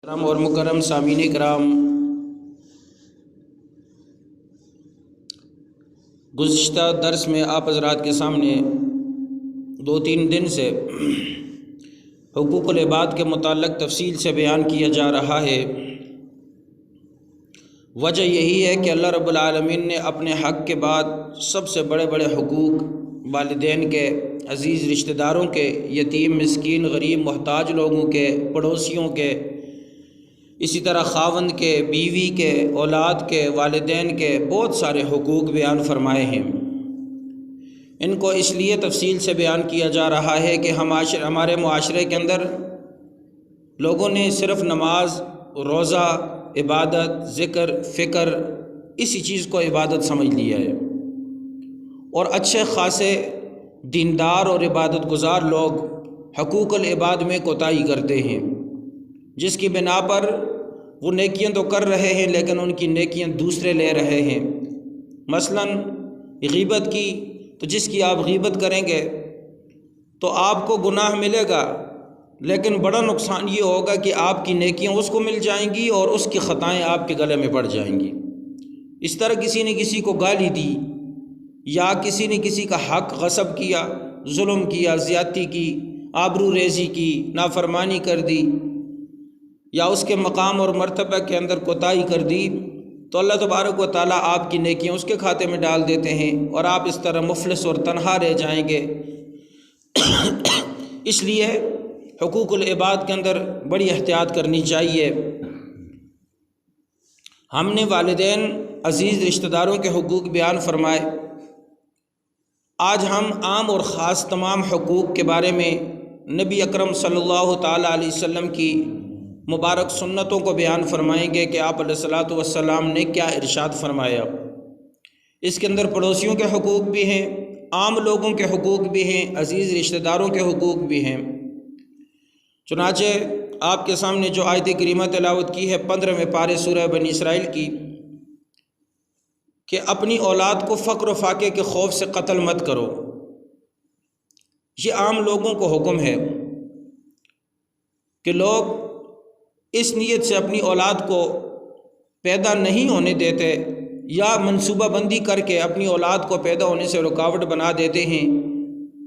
کرم اور مکرم سامعین کرام، گزشتہ درس میں آپ حضرات کے سامنے 2-3 دن سے حقوق العباد کے متعلق تفصیل سے بیان کیا جا رہا ہے۔ وجہ یہی ہے کہ اللہ رب العالمین نے اپنے حق کے بعد سب سے بڑے بڑے حقوق والدین کے، عزیز رشتہ داروں کے، یتیم مسکین غریب محتاج لوگوں کے، پڑوسیوں کے، اسی طرح خاوند کے، بیوی کے، اولاد کے، والدین کے بہت سارے حقوق بیان فرمائے ہیں۔ ان کو اس لیے تفصیل سے بیان کیا جا رہا ہے کہ ہمارے معاشرے کے اندر لوگوں نے صرف نماز، روزہ، عبادت، ذکر، فکر اسی چیز کو عبادت سمجھ لیا ہے، اور اچھے خاصے دیندار اور عبادت گزار لوگ حقوق العباد میں کوتاہی کرتے ہیں، جس کی بنا پر وہ نیکیاں تو کر رہے ہیں لیکن ان کی نیکیاں دوسرے لے رہے ہیں۔ مثلاً غیبت کی تو جس کی آپ غیبت کریں گے تو آپ کو گناہ ملے گا، لیکن بڑا نقصان یہ ہوگا کہ آپ کی نیکیاں اس کو مل جائیں گی اور اس کی خطائیں آپ کے گلے میں پڑ جائیں گی۔ اس طرح کسی نے کسی کو گالی دی، یا کسی نے کسی کا حق غصب کیا، ظلم کیا، زیادتی کی، آبرو ریزی کی، نافرمانی کر دی، یا اس کے مقام اور مرتبہ کے اندر کوتاہی کر دی، تو اللہ تبارک و تعالیٰ آپ کی نیکیاں اس کے کھاتے میں ڈال دیتے ہیں اور آپ اس طرح مفلس اور تنہا رہ جائیں گے۔ اس لیے حقوق العباد کے اندر بڑی احتیاط کرنی چاہیے۔ ہم نے والدین، عزیز رشتہ داروں کے حقوق بیان فرمائے۔ آج ہم عام اور خاص تمام حقوق کے بارے میں نبی اکرم صلی اللہ تعالیٰ علیہ وسلم کی مبارک سنتوں کو بیان فرمائیں گے کہ آپ علیہ الصلوۃ والسلام نے کیا ارشاد فرمایا۔ اس کے اندر پڑوسیوں کے حقوق بھی ہیں، عام لوگوں کے حقوق بھی ہیں، عزیز رشتہ داروں کے حقوق بھی ہیں۔ چنانچہ آپ کے سامنے جو آیت کریمہ تلاوت کی ہے 15ویں پارے سورہ بنی اسرائیل کی، کہ اپنی اولاد کو فقر و فاقے کے خوف سے قتل مت کرو، یہ عام لوگوں کو حکم ہے کہ لوگ اس نیت سے اپنی اولاد کو پیدا نہیں ہونے دیتے، یا منصوبہ بندی کر کے اپنی اولاد کو پیدا ہونے سے رکاوٹ بنا دیتے ہیں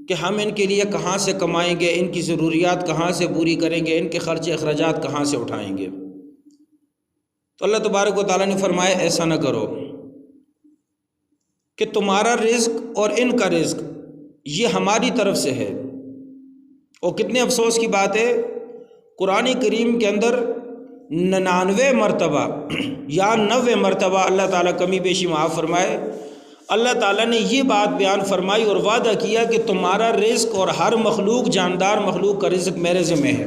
کہ ہم ان کے لیے کہاں سے کمائیں گے، ان کی ضروریات کہاں سے پوری کریں گے، ان کے خرچ اخراجات کہاں سے اٹھائیں گے۔ تو اللہ تبارک و تعالیٰ نے فرمایا ایسا نہ کرو، کہ تمہارا رزق اور ان کا رزق یہ ہماری طرف سے ہے۔ اور کتنے افسوس کی بات ہے، قرآن کریم کے اندر 99 مرتبہ یا 90 مرتبہ اللہ تعالیٰ کمی بیشی معاف فرمائے، اللہ تعالیٰ نے یہ بات بیان فرمائی اور وعدہ کیا کہ تمہارا رزق اور ہر مخلوق، جاندار مخلوق کا رزق میرے ذمہ ہے۔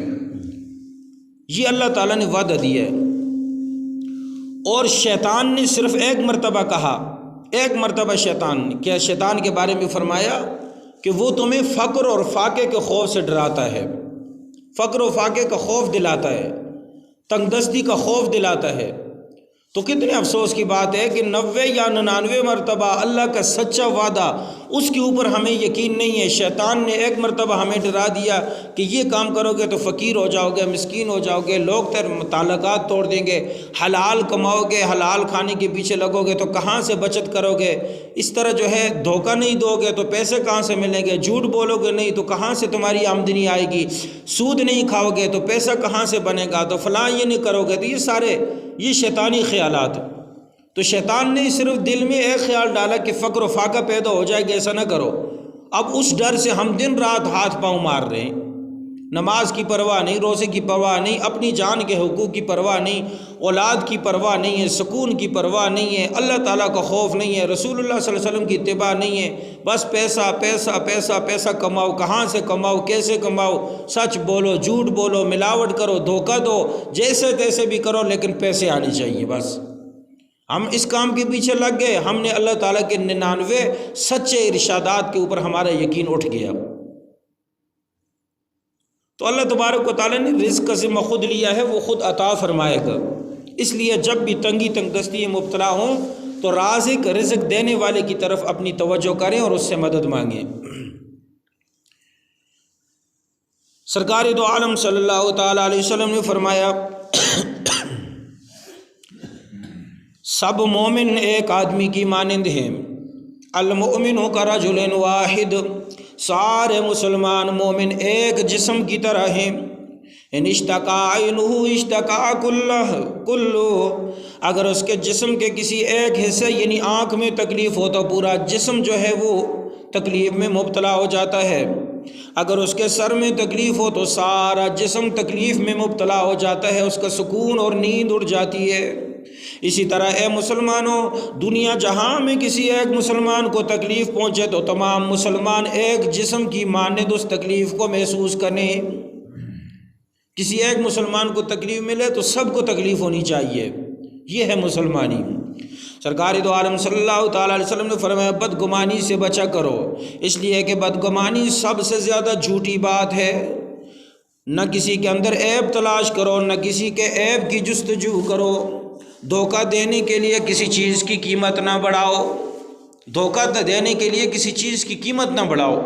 یہ اللہ تعالیٰ نے وعدہ دیا ہے۔ اور شیطان نے صرف ایک مرتبہ کہا، ایک مرتبہ شیطان کے بارے میں فرمایا کہ وہ تمہیں فقر اور فاقے کے خوف سے ڈراتا ہے، فقر و فاقے کا خوف دلاتا ہے، تنگ دستی کا خوف دلاتا ہے۔ تو کتنے افسوس کی بات ہے کہ 90 یا 99 مرتبہ اللہ کا سچا وعدہ، اس کے اوپر ہمیں یقین نہیں ہے۔ شیطان نے ایک مرتبہ ہمیں ڈرا دیا کہ یہ کام کرو گے تو فقیر ہو جاؤ گے، مسکین ہو جاؤ گے، لوگ تیرے تعلقات توڑ دیں گے، حلال کماؤ گے، حلال کھانے کے پیچھے لگو گے تو کہاں سے بچت کرو گے، اس طرح جو ہے دھوکہ نہیں دو گے تو پیسے کہاں سے ملیں گے، جھوٹ بولو گے نہیں تو کہاں سے تمہاری آمدنی آئے گی، سود نہیں کھاؤ گے تو پیسہ کہاں سے بنے گا، تو فلاں یہ نہیں کرو گے، تو یہ سارے یہ شیطانی خیالات۔ تو شیطان نے صرف دل میں ایک خیال ڈالا کہ فقر و فاقہ پیدا ہو جائے گا، ایسا نہ کرو۔ اب اس ڈر سے ہم دن رات ہاتھ پاؤں مار رہے ہیں، نماز کی پرواہ نہیں، روزے کی پرواہ نہیں، اپنی جان کے حقوق کی پرواہ نہیں، اولاد کی پرواہ نہیں ہے، سکون کی پرواہ نہیں ہے، اللہ تعالیٰ کا خوف نہیں ہے، رسول اللہ صلی اللہ علیہ وسلم کی اتباع نہیں ہے، بس پیسہ پیسہ پیسہ پیسہ کماؤ، کہاں سے کماؤ، کیسے کماؤ، سچ بولو، جھوٹ بولو، ملاوٹ کرو، دھوکہ دو، جیسے تیسے بھی کرو لیکن پیسے آنے چاہیے۔ بس ہم اس کام کے پیچھے لگ گئے، ہم نے اللہ تعالیٰ کے 99 سچے ارشادات کے اوپر ہمارا یقین اٹھ گیا۔ تو اللہ تبارک و تعالیٰ نے رزق کا ذمہ خود لیا ہے، وہ خود عطا فرمائے گا۔ اس لیے جب بھی تنگی تنگ دستی میں مبتلا ہوں تو رازق رزق دینے والے کی طرف اپنی توجہ کریں اور اس سے مدد مانگیں۔ سرکار دو عالم صلی اللہ تعالیٰ علیہ وسلم نے فرمایا سب مومن ایک آدمی کی مانند ہیں، المؤمن کرجل واحد، سارے مسلمان مومن ایک جسم کی طرح ہیں، ان اشتکا عینہ اشتکا کلہ، اگر اس کے جسم کے کسی ایک حصے یعنی آنکھ میں تکلیف ہو تو پورا جسم جو ہے وہ تکلیف میں مبتلا ہو جاتا ہے، اگر اس کے سر میں تکلیف ہو تو سارا جسم تکلیف میں مبتلا ہو جاتا ہے، اس کا سکون اور نیند اڑ جاتی ہے۔ اسی طرح اے مسلمانوں، دنیا جہاں میں کسی ایک مسلمان کو تکلیف پہنچے تو تمام مسلمان ایک جسم کی مانند اس تکلیف کو محسوس کریں۔ کسی ایک مسلمان کو تکلیف ملے تو سب کو تکلیف ہونی چاہیے، یہ ہے مسلمانی۔ سرکار دو عالم صلی اللہ تعالیٰ علیہ وسلم نے فرمایا بدگمانی سے بچا کرو، اس لیے کہ بدگمانی سب سے زیادہ جھوٹی بات ہے۔ نہ کسی کے اندر عیب تلاش کرو، نہ کسی کے عیب کی جستجو کرو، دھوکہ دینے کے لیے کسی چیز کی قیمت نہ بڑھاؤ، دھوکہ دینے کے لیے کسی چیز کی قیمت نہ بڑھاؤ۔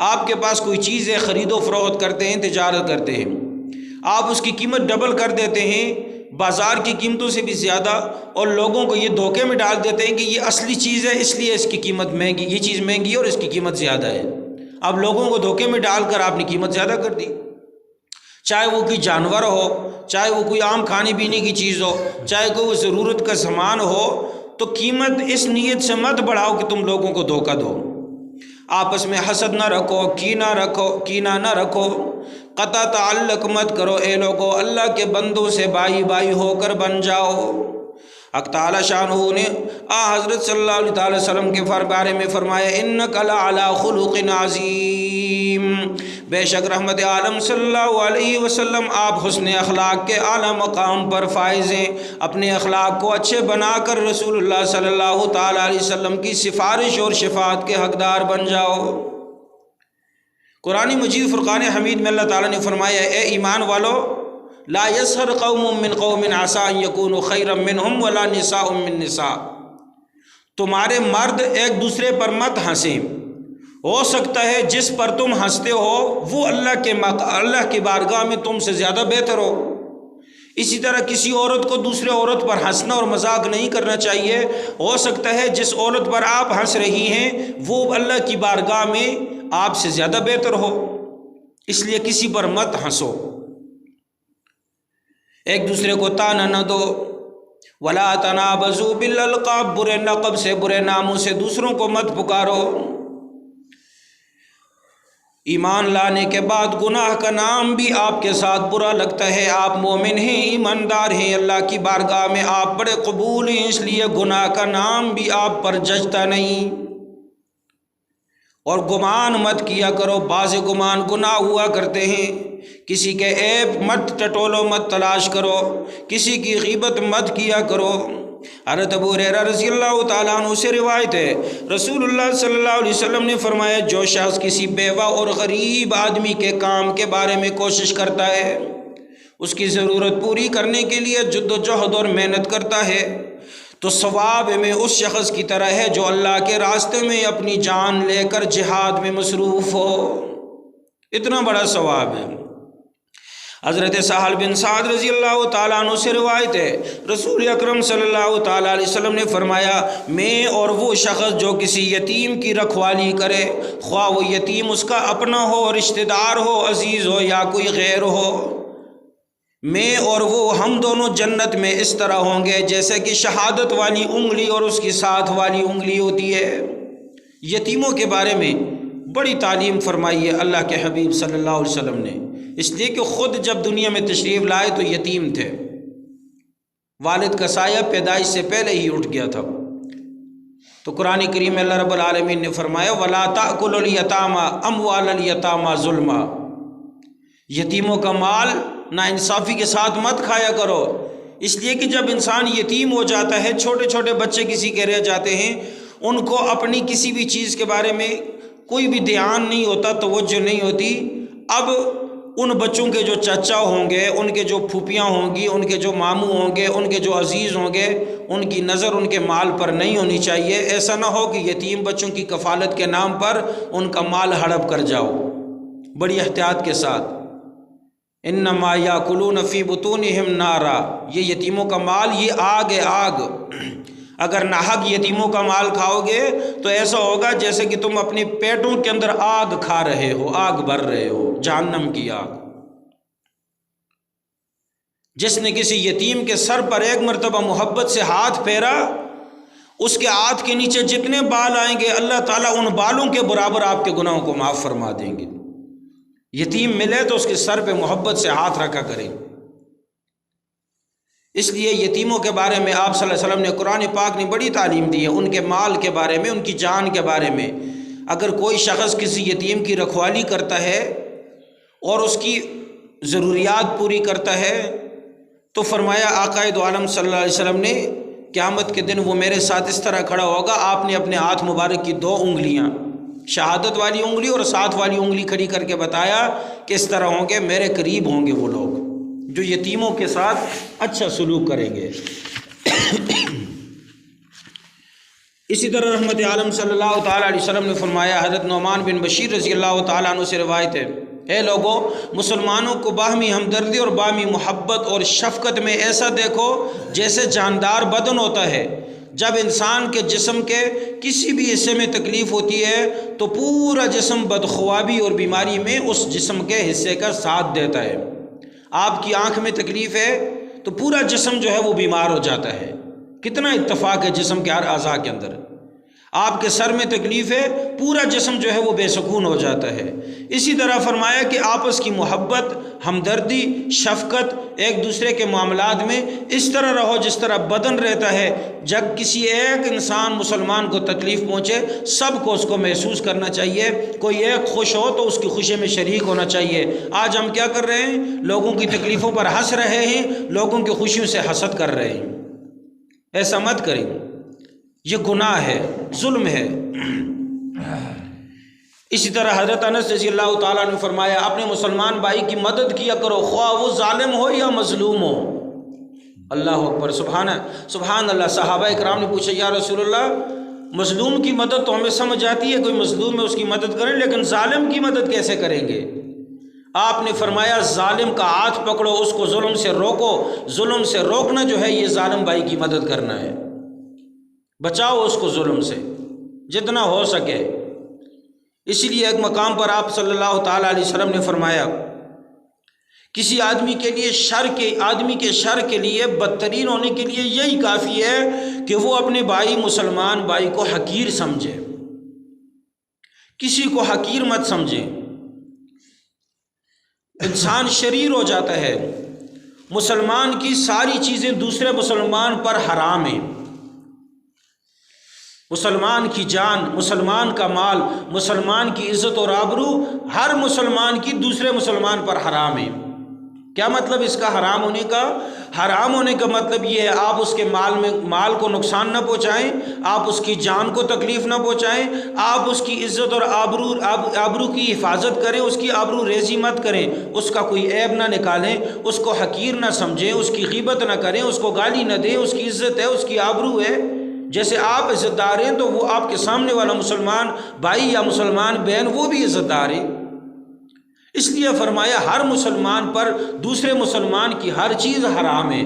آپ کے پاس کوئی چیز ہے، خرید و فروخت کرتے ہیں، تجارت کرتے ہیں، آپ اس کی قیمت ڈبل کر دیتے ہیں بازار کی قیمتوں سے بھی زیادہ، اور لوگوں کو یہ دھوکے میں ڈال دیتے ہیں کہ یہ اصلی چیز ہے اس لیے اس کی قیمت مہنگی، یہ چیز مہنگی ہے اور اس کی قیمت زیادہ ہے۔ اب لوگوں کو دھوکے میں ڈال کر آپ نے قیمت زیادہ کر دی، چاہے وہ کوئی جانور ہو، چاہے وہ کوئی عام کھانے پینے کی چیز ہو، چاہے کوئی ضرورت کا سامان ہو، تو قیمت اس نیت سے مت بڑھاؤ کہ تم لوگوں کو دھوکہ دو۔ آپس میں حسد نہ رکھو، کینہ نہ رکھو، قطع تعلق مت کرو، اے لوگو اللہ کے بندوں سے بائی بائی ہو کر بن جاؤ۔ حق تعالی شانہ نے حضرت صلی اللہ علیہ وسلم کے بارے میں فرمایا انک لعلی خلق عظیم، بے شک رحمت عالم صلی اللہ علیہ وسلم آپ حسن اخلاق کے اعلیٰ مقام پر فائز ہیں۔ اپنے اخلاق کو اچھے بنا کر رسول اللہ صلی اللہ تعالیٰ علیہ وسلم کی سفارش اور شفاعت کے حقدار بن جاؤ۔ قرآن مجید فرقان حمید میں اللہ تعالیٰ نے فرمایا اے ایمان والو، لا یسخر قوم من قوم عسى ان يكونوا خيرا منهم ولا نساء من نساء، تمہارے مرد ایک دوسرے پر مت ہنسیں، ہو سکتا ہے جس پر تم ہنستے ہو وہ اللہ کی بارگاہ میں تم سے زیادہ بہتر ہو۔ اسی طرح کسی عورت کو دوسرے عورت پر ہنسنا اور مذاق نہیں کرنا چاہیے، ہو سکتا ہے جس عورت پر آپ ہنس رہی ہیں وہ اللہ کی بارگاہ میں آپ سے زیادہ بہتر ہو، اس لیے کسی پر مت ہنسو، ایک دوسرے کو تانا نہ دو۔ ولا تنابزوا بالالقاب، برے لقب سے برے ناموں سے دوسروں کو مت پکارو۔ ایمان لانے کے بعد گناہ کا نام بھی آپ کے ساتھ برا لگتا ہے، آپ مومن ہیں، ایماندار ہیں، اللہ کی بارگاہ میں آپ بڑے قبول ہیں، اس لیے گناہ کا نام بھی آپ پر جچتا نہیں۔ اور گمان مت کیا کرو، بعض گمان گناہ ہوا کرتے ہیں، کسی کے عیب مت ٹٹولو، مت تلاش کرو، کسی کی غیبت مت کیا کرو۔ حضرت ابو ہریرہ رضی اللہ تعالیٰ عنہ سے روایت ہے رسول اللہ صلی اللہ علیہ وسلم نے فرمایا جو شخص کسی بیوہ اور غریب آدمی کے کام کے بارے میں کوشش کرتا ہے، اس کی ضرورت پوری کرنے کے لیے جد و جہد اور محنت کرتا ہے، تو ثواب میں اس شخص کی طرح ہے جو اللہ کے راستے میں اپنی جان لے کر جہاد میں مصروف ہو، اتنا بڑا ثواب ہے۔ حضرت سہل بن سعد رضی اللہ تعالیٰ عنہ سے روایت ہے رسول اکرم صلی اللہ تعالیٰ علیہ وسلم نے فرمایا میں اور وہ شخص جو کسی یتیم کی رکھوالی کرے، خواہ وہ یتیم اس کا اپنا ہو، رشتہ دار ہو، عزیز ہو یا کوئی غیر ہو، میں اور وہ ہم دونوں جنت میں اس طرح ہوں گے جیسے کہ شہادت والی انگلی اور اس کی ساتھ والی انگلی ہوتی ہے۔ یتیموں کے بارے میں بڑی تعلیم فرمائی ہے اللہ کے حبیب صلی اللہ علیہ وسلم نے، اس لیے کہ خود جب دنیا میں تشریف لائے تو یتیم تھے، والد کا سایہ پیدائش سے پہلے ہی اٹھ گیا تھا، تو قرآن کریم میں اللہ رب العالمین نے فرمایا وَلَا تَأْكُلُوا الْيَتَامَى أَمْوَالَ الْيَتَامَى ظُلْمًا، یتیموں کا مال ناانصافی کے ساتھ مت کھایا کرو، اس لیے کہ جب انسان یتیم ہو جاتا ہے، چھوٹے چھوٹے بچے کسی کے رہ جاتے ہیں، ان کو اپنی کسی بھی چیز کے بارے میں کوئی بھی دھیان نہیں ہوتا، توجہ نہیں ہوتی، اب ان بچوں کے جو چچا ہوں گے، ان کے جو پھوپھیاں ہوں گی، ان کے جو ماموں ہوں گے، ان کے جو عزیز ہوں گے، ان کی نظر ان کے مال پر نہیں ہونی چاہیے، ایسا نہ ہو کہ یتیم بچوں کی کفالت کے نام پر ان کا مال ہڑپ کر جاؤ، بڑی احتیاط کے ساتھ۔ انما یاکلون فی بطونہم نارا، یہ یتیموں کا مال یہ آگ ہے، آگ۔ اگر ناحق یتیموں کا مال کھاؤ گے تو ایسا ہوگا جیسے کہ تم اپنے پیٹوں کے اندر آگ کھا رہے ہو، آگ بھر رہے ہو، جہنم کی آگ۔ جس نے کسی یتیم کے سر پر ایک مرتبہ محبت سے ہاتھ پھیرا، اس کے ہاتھ کے نیچے جتنے بال آئیں گے اللہ تعالیٰ ان بالوں کے برابر آپ کے گناہوں کو معاف فرما دیں گے۔ یتیم ملے تو اس کے سر پہ محبت سے ہاتھ رکھا کریں۔ اس لیے یتیموں کے بارے میں آپ صلی اللہ علیہ وسلم نے، قرآن پاک نے بڑی تعلیم دی ہے، ان کے مال کے بارے میں، ان کی جان کے بارے میں۔ اگر کوئی شخص کسی یتیم کی رکھوالی کرتا ہے اور اس کی ضروریات پوری کرتا ہے تو فرمایا آقائے دو عالم صلی اللہ علیہ وسلم نے، قیامت کے دن وہ میرے ساتھ اس طرح کھڑا ہوگا، آپ نے اپنے ہاتھ مبارک کی 2 انگلیاں، شہادت والی انگلی اور ساتھ والی انگلی کھڑی کر کے بتایا کہ اس طرح ہوں گے، میرے قریب ہوں گے وہ لوگ جو یتیموں کے ساتھ اچھا سلوک کریں گے۔ اسی طرح رحمت عالم صلی اللہ تعالیٰ علیہ وسلم نے فرمایا، حضرت نعمان بن بشیر رضی اللہ تعالیٰ عنہ سے روایت ہے، اے لوگو، مسلمانوں کو باہمی ہمدردی اور باہمی محبت اور شفقت میں ایسا دیکھو جیسے جاندار بدن ہوتا ہے۔ جب انسان کے جسم کے کسی بھی حصے میں تکلیف ہوتی ہے تو پورا جسم بدخوابی اور بیماری میں اس جسم کے حصے کا ساتھ دیتا ہے۔ آپ کی آنکھ میں تکلیف ہے تو پورا جسم جو ہے وہ بیمار ہو جاتا ہے۔ کتنا اتفاق ہے جسم کے ہر اعضاء کے اندر۔ آپ کے سر میں تکلیف ہے، پورا جسم جو ہے وہ بے سکون ہو جاتا ہے۔ اسی طرح فرمایا کہ آپس کی محبت، ہمدردی، شفقت، ایک دوسرے کے معاملات میں اس طرح رہو جس طرح بدن رہتا ہے۔ جب کسی ایک انسان مسلمان کو تکلیف پہنچے، سب کو اس کو محسوس کرنا چاہیے۔ کوئی ایک خوش ہو تو اس کی خوشی میں شریک ہونا چاہیے۔ آج ہم کیا کر رہے ہیں؟ لوگوں کی تکلیفوں پر ہنس رہے ہیں، لوگوں کی خوشیوں سے حسد کر رہے ہیں۔ ایسا مت کریں، یہ گناہ ہے، ظلم ہے۔ اسی طرح حضرت انس رضی اللہ تعالیٰ نے فرمایا، اپنے مسلمان بھائی کی مدد کیا کرو، خواہ وہ ظالم ہو یا مظلوم ہو۔ اللہ اکبر، سبحان اللہ۔ صحابہ اکرام نے پوچھا، یا رسول اللہ، مظلوم کی مدد تو ہمیں سمجھ آتی ہے، کوئی مظلوم ہے اس کی مدد کریں، لیکن ظالم کی مدد کیسے کریں گے؟ آپ نے فرمایا، ظالم کا ہاتھ پکڑو، اس کو ظلم سے روکو۔ ظلم سے روکنا جو ہے یہ ظالم بھائی کی مدد کرنا ہے۔ بچاؤ اس کو ظلم سے جتنا ہو سکے۔ اسی لیے ایک مقام پر آپ صلی اللہ تعالیٰ علیہ وسلم نے فرمایا، کسی آدمی کے شر کے لیے بدترین ہونے کے لیے یہی کافی ہے کہ وہ اپنے مسلمان بھائی کو حقیر سمجھے۔ کسی کو حقیر مت سمجھے۔ انسان شریر ہو جاتا ہے۔ مسلمان کی ساری چیزیں دوسرے مسلمان پر حرام ہیں۔ مسلمان کی جان، مسلمان کا مال، مسلمان کی عزت اور آبرو، ہر مسلمان کی دوسرے مسلمان پر حرام ہے۔ کیا مطلب اس کا حرام ہونے کا؟ حرام ہونے کا مطلب یہ ہے آپ اس کے مال کو نقصان نہ پہنچائیں، آپ اس کی جان کو تکلیف نہ پہنچائیں، آپ اس کی عزت اور آبرو کی حفاظت کریں، اس کی آبرو ریزی مت کریں، اس کا کوئی عیب نہ نکالیں، اس کو حقیر نہ سمجھیں، اس کی غیبت نہ کریں، اس کو گالی نہ دیں۔ اس کی عزت ہے، اس کی آبرو ہے۔ جیسے آپ عزت دار ہیں تو وہ آپ کے سامنے والا مسلمان بھائی یا مسلمان بہن وہ بھی عزت دار ہے۔ اس لیے فرمایا ہر مسلمان پر دوسرے مسلمان کی ہر چیز حرام ہے۔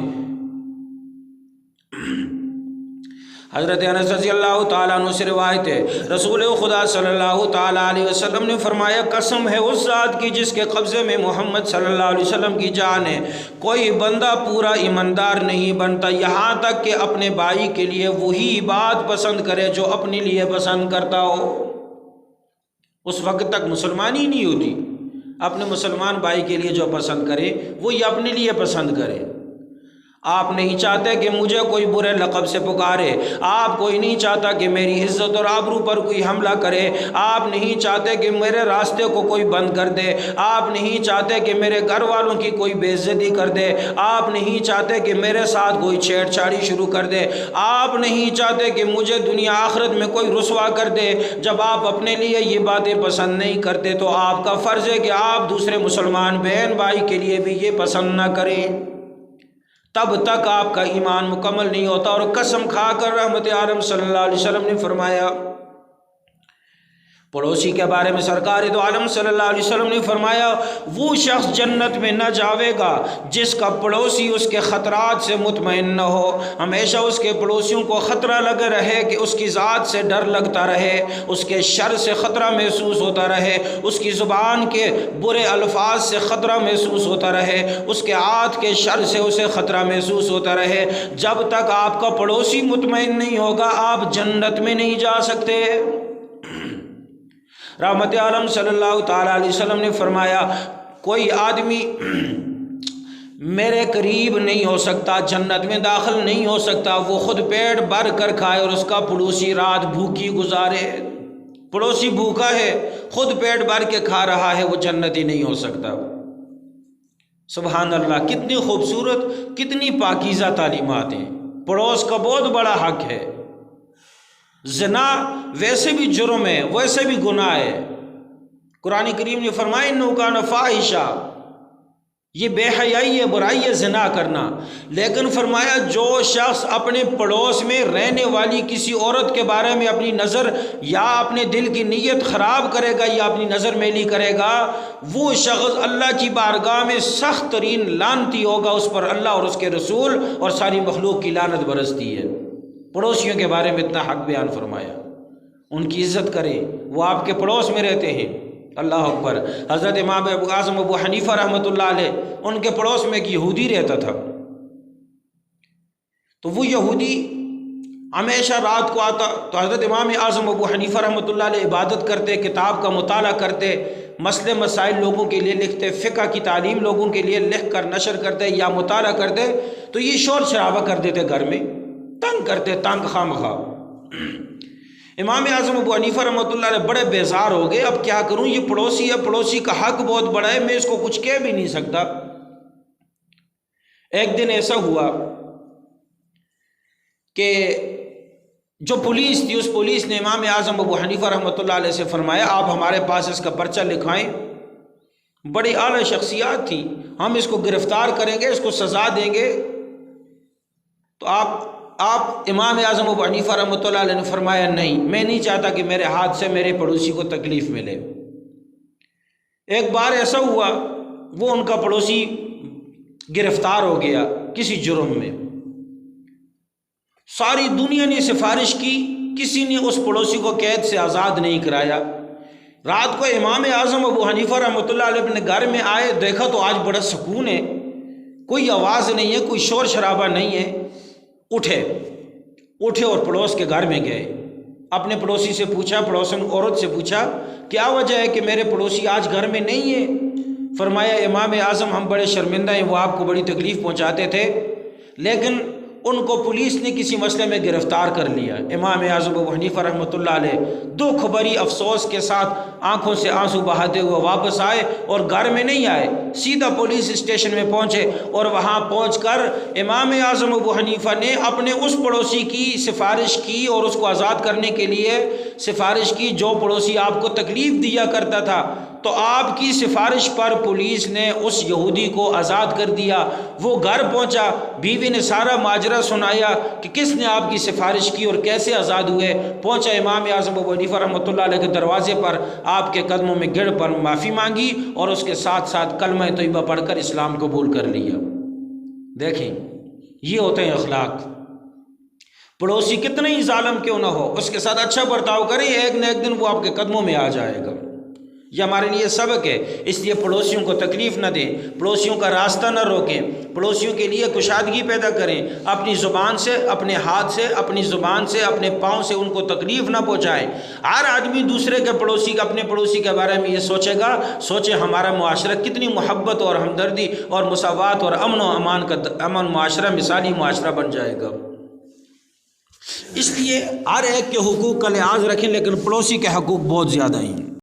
حضرت انس رضی اللہ تعالیٰ عنہ سے روایت ہے، رسول خدا صلی اللہ تعالیٰ علیہ وسلم نے فرمایا، قسم ہے اس ذات کی جس کے قبضے میں محمد صلی اللہ علیہ وسلم کی جان ہے، کوئی بندہ پورا ایماندار نہیں بنتا یہاں تک کہ اپنے بھائی کے لیے وہی بات پسند کرے جو اپنے لیے پسند کرتا ہو۔ اس وقت تک مسلمان ہی نہیں ہوتی، اپنے مسلمان بھائی کے لیے جو پسند کرے وہی اپنے لیے پسند کرے۔ آپ نہیں چاہتے کہ مجھے کوئی برے لقب سے پکارے، آپ کوئی نہیں چاہتا کہ میری عزت اور آبرو پر کوئی حملہ کرے، آپ نہیں چاہتے کہ میرے راستے کو کوئی بند کر دے، آپ نہیں چاہتے کہ میرے گھر والوں کی کوئی بے عزتی کر دے، آپ نہیں چاہتے کہ میرے ساتھ کوئی چھیڑ چھاڑی شروع کر دے، آپ نہیں چاہتے کہ مجھے دنیا آخرت میں کوئی رسوا کر دے۔ جب آپ اپنے لیے یہ باتیں پسند نہیں کرتے تو آپ کا فرض ہے کہ آپ دوسرے مسلمان بہن بھائی کے لیے بھی یہ پسند نہ کریں، تب تک آپ کا ایمان مکمل نہیں ہوتا۔ اور قسم کھا کر رحمت عالم صلی اللہ علیہ وسلم نے فرمایا، پڑوسی کے بارے میں سرکار دو عالم صلی اللہ علیہ وسلم نے فرمایا وہ شخص جنت میں نہ جاوے گا جس کا پڑوسی اس کے خطرات سے مطمئن نہ ہو، ہمیشہ اس کے پڑوسیوں کو خطرہ لگا رہے کہ اس کی ذات سے ڈر لگتا رہے، اس کے شر سے خطرہ محسوس ہوتا رہے، اس کی زبان کے برے الفاظ سے خطرہ محسوس ہوتا رہے، اس کے ہاتھ کے شر سے اسے خطرہ محسوس ہوتا رہے۔ جب تک آپ کا پڑوسی مطمئن نہیں ہوگا آپ جنت میں نہیں جا سکتے۔ رحمت عالم صلی اللہ تعالیٰ علیہ وسلم نے فرمایا کوئی آدمی میرے قریب نہیں ہو سکتا، جنت میں داخل نہیں ہو سکتا، وہ خود پیٹ بھر کر کھائے اور اس کا پڑوسی رات بھوکی گزارے۔ پڑوسی بھوکا ہے، خود پیٹ بھر کے کھا رہا ہے، وہ جنتی نہیں ہو سکتا۔ سبحان اللہ، کتنی خوبصورت، کتنی پاکیزہ تعلیمات ہیں۔ پڑوس کا بہت بڑا حق ہے۔ زنا ویسے بھی جرم ہے، ویسے بھی گناہ ہے۔ قرآن کریم نے فرمایا انہ کان فاحشہ، یہ بے حیائی ہے، برائی ہے زنا کرنا، لیکن فرمایا جو شخص اپنے پڑوس میں رہنے والی کسی عورت کے بارے میں اپنی نظر یا اپنے دل کی نیت خراب کرے گا یا اپنی نظر میلی کرے گا، وہ شخص اللہ کی بارگاہ میں سخت ترین لعنتی ہوگا، اس پر اللہ اور اس کے رسول اور ساری مخلوق کی لعنت برستی ہے۔ پڑوسیوں کے بارے میں اتنا حق بیان فرمایا، ان کی عزت کریں، وہ آپ کے پڑوس میں رہتے ہیں۔ اللہ اکبر۔ حضرت امام اعظم ابو حنیفہ رحمۃ اللہ علیہ، ان کے پڑوس میں ایک یہودی رہتا تھا، تو وہ یہودی ہمیشہ رات کو آتا تو حضرت امام اعظم ابو حنیفہ رحمۃ اللہ علیہ عبادت کرتے، کتاب کا مطالعہ کرتے، مسئلے مسائل لوگوں کے لیے لکھتے، فقہ کی تعلیم لوگوں کے لیے لکھ کر نشر کرتے یا مطالعہ کرتے، تو یہ شور شرابہ کر دیتے، گھر میں تنگ کرتے، تنگ خام خواہ۔ امام اعظم ابو حنیفہ رحمۃ اللہ علیہ بڑے بیزار ہو گئے، اب کیا کروں، یہ پڑوسی ہے، پڑوسی کا حق بہت بڑا ہے، میں اس کو کچھ کہہ بھی نہیں سکتا۔ ایک دن ایسا ہوا کہ جو پولیس تھی، اس پولیس نے امام اعظم ابو حنیفہ رحمۃ اللہ علیہ سے فرمایا آپ ہمارے پاس اس کا پرچہ لکھائیں، بڑی اعلیٰ شخصیات تھی، ہم اس کو گرفتار کریں گے، اس کو سزا دیں گے۔ تو آپ امام اعظم ابو حنیفہ رحمۃ اللہ علیہ نے فرمایا نہیں، میں نہیں چاہتا کہ میرے ہاتھ سے میرے پڑوسی کو تکلیف ملے۔ ایک بار ایسا ہوا، وہ ان کا پڑوسی گرفتار ہو گیا کسی جرم میں، ساری دنیا نے سفارش کی، کسی نے اس پڑوسی کو قید سے آزاد نہیں کرایا۔ رات کو امام اعظم ابو حنیفہ رحمۃ اللہ علیہ اپنے گھر میں آئے، دیکھا تو آج بڑا سکون ہے، کوئی آواز نہیں ہے، کوئی شور شرابہ نہیں ہے۔ اٹھے اور پڑوس کے گھر میں گئے، اپنے پڑوسی سے پوچھا، پڑوسن عورت سے پوچھا کیا وجہ ہے کہ میرے پڑوسی آج گھر میں نہیں ہے؟ فرمایا امام اعظم ہم بڑے شرمندہ ہیں، وہ آپ کو بڑی تکلیف پہنچاتے تھے، لیکن ان کو پولیس نے کسی مسئلے میں گرفتار کر لیا۔ امام اعظم ابو حنیفہ رحمۃ اللہ علیہ دکھ بھری افسوس کے ساتھ آنکھوں سے آنسو بہاتے ہوئے واپس آئے اور گھر میں نہیں آئے، سیدھا پولیس اسٹیشن میں پہنچے اور وہاں پہنچ کر امام اعظم ابو حنیفہ نے اپنے اس پڑوسی کی سفارش کی اور اس کو آزاد کرنے کے لیے سفارش کی جو پڑوسی آپ کو تکلیف دیا کرتا تھا، تو آپ کی سفارش پر پولیس نے اس یہودی کو آزاد کر دیا۔ وہ گھر پہنچا، بیوی نے سارا ماجرا سنایا کہ کس نے آپ کی سفارش کی اور کیسے آزاد ہوئے۔ پہنچا امام اعظم ابو حنیفہ رحمۃ اللہ علیہ کے دروازے پر، آپ کے قدموں میں گر پر معافی مانگی اور اس کے ساتھ ساتھ کلمہ طیبہ پڑھ کر اسلام قبول کر لیا۔ دیکھیں یہ ہوتے ہیں اخلاق۔ پڑوسی کتنا ہی ظالم کیوں نہ ہو، اس کے ساتھ اچھا برتاؤ کریں، ایک نہ ایک دن وہ آپ کے قدموں میں آ جائے گا۔ یہ ہمارے لیے سبق ہے، اس لیے پڑوسیوں کو تکلیف نہ دیں، پڑوسیوں کا راستہ نہ روکیں، پڑوسیوں کے لیے کشادگی پیدا کریں، اپنی زبان سے، اپنے ہاتھ سے، اپنی زبان سے، اپنے پاؤں سے ان کو تکلیف نہ پہنچائیں۔ ہر آدمی دوسرے کے پڑوسی کا، اپنے پڑوسی کے بارے میں یہ سوچے گا، سوچے ہمارا معاشرہ کتنی محبت اور ہمدردی اور مساوات اور امن و امان کا معاشرہ، مثالی معاشرہ بن جائے گا۔ اس لیے ہر ایک کے حقوق کا لحاظ رکھیں، لیکن پڑوسی کے حقوق بہت زیادہ ہیں۔